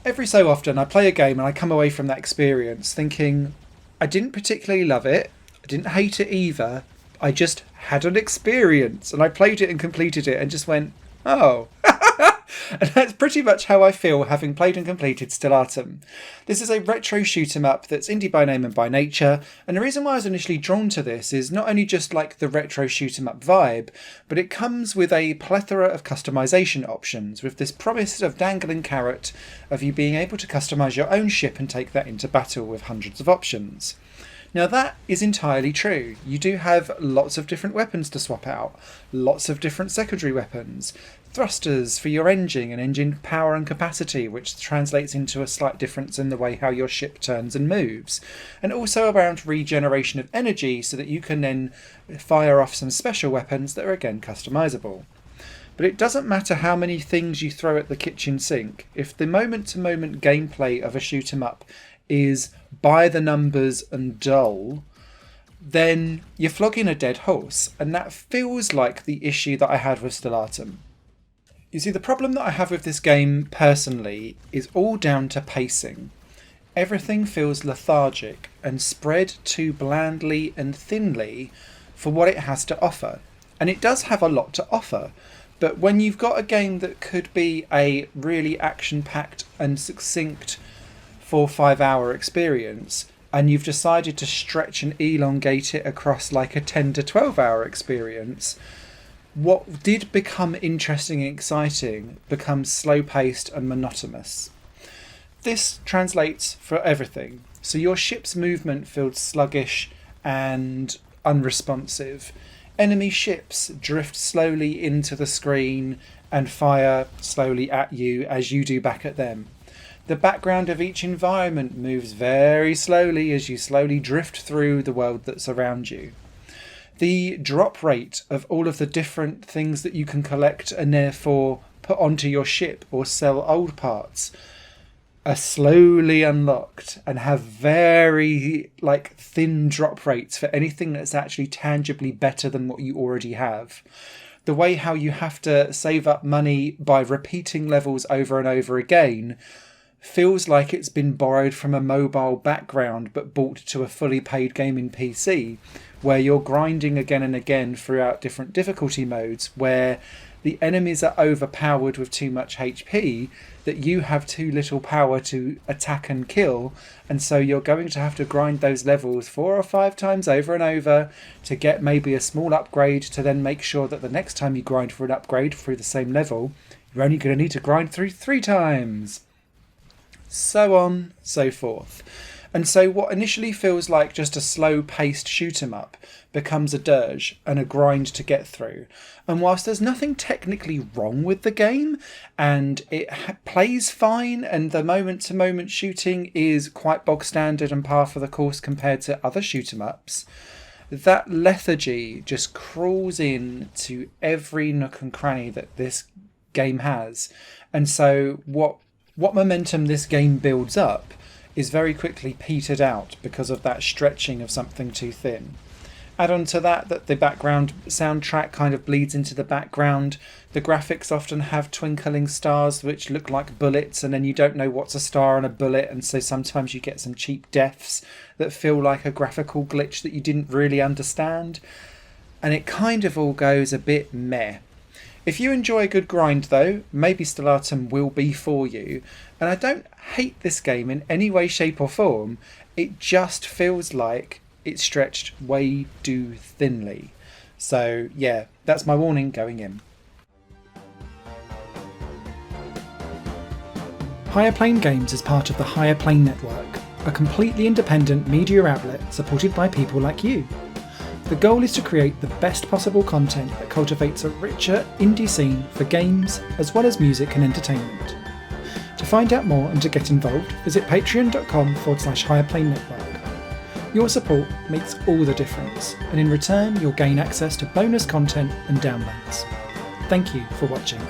Every so often I play a game and I come away from that experience thinking, I didn't particularly love it, I didn't hate it either, I just had an experience, and I played it and completed it and just went, oh. And that's pretty much how I feel having played and completed Stellatum. This is a retro shoot 'em up that's indie by name and by nature, and the reason why I was initially drawn to this is not only just like the retro shoot 'em up vibe, but it comes with a plethora of customization options, with this promise of dangling carrot of you being able to customize your own ship and take that into battle with hundreds of options. Now that is entirely true. You do have lots of different weapons to swap out, lots of different secondary weapons, thrusters for your engine and engine power and capacity, which translates into a slight difference in the way how your ship turns and moves, and also around regeneration of energy so that you can then fire off some special weapons that are again customizable. But it doesn't matter how many things you throw at the kitchen sink, if the moment-to-moment gameplay of a shoot 'em up is by the numbers and dull, then you're flogging a dead horse, and that feels like the issue that I had with Stellatum. You see, the problem that I have with this game personally is all down to pacing. Everything feels lethargic and spread too blandly and thinly for what it has to offer. And it does have a lot to offer, but when you've got a game that could be a really action-packed and succinct 4-5 hour experience, and you've decided to stretch and elongate it across like a 10 to 12 hour experience, what did become interesting and exciting becomes slow-paced and monotonous. This translates for everything. So your ship's movement feels sluggish and unresponsive. Enemy ships drift slowly into the screen and fire slowly at you as you do back at them. The background of each environment moves very slowly as you slowly drift through the world that's around you. The drop rate of all of the different things that you can collect and therefore put onto your ship or sell old parts are slowly unlocked and have very thin drop rates for anything that's actually tangibly better than what you already have. The way how you have to save up money by repeating levels over and over again feels like it's been borrowed from a mobile background but brought to a fully paid gaming PC, where you're grinding again and again throughout different difficulty modes, where the enemies are overpowered with too much HP, that you have too little power to attack and kill, and so you're going to have to grind those levels 4 or 5 times over and over to get maybe a small upgrade, to then make sure that the next time you grind for an upgrade through the same level, you're only going to need to grind through 3 times. So on, so forth. And so what initially feels like just a slow-paced shoot-'em-up becomes a dirge and a grind to get through. And whilst there's nothing technically wrong with the game, and it plays fine, and the moment-to-moment shooting is quite bog-standard and par for the course compared to other shoot-'em-ups, that lethargy just crawls in to every nook and cranny that this game has. And so what momentum this game builds up is very quickly petered out because of that stretching of something too thin. Add on to that the background soundtrack kind of bleeds into the background. The graphics often have twinkling stars which look like bullets, and then you don't know what's a star and a bullet, and so sometimes you get some cheap deaths that feel like a graphical glitch that you didn't really understand. And it kind of all goes a bit meh. If you enjoy a good grind though, maybe Stellatum will be for you. And I don't hate this game in any way, shape or form. It just feels like it's stretched way too thinly. So yeah, that's my warning going in. Higher Plane Games is part of the Higher Plane Network, a completely independent media outlet supported by people like you. The goal is to create the best possible content that cultivates a richer indie scene for games as well as music and entertainment. To find out more and to get involved, visit patreon.com/Higher Network. Your support makes all the difference, and in return you'll gain access to bonus content and downloads. Thank you for watching.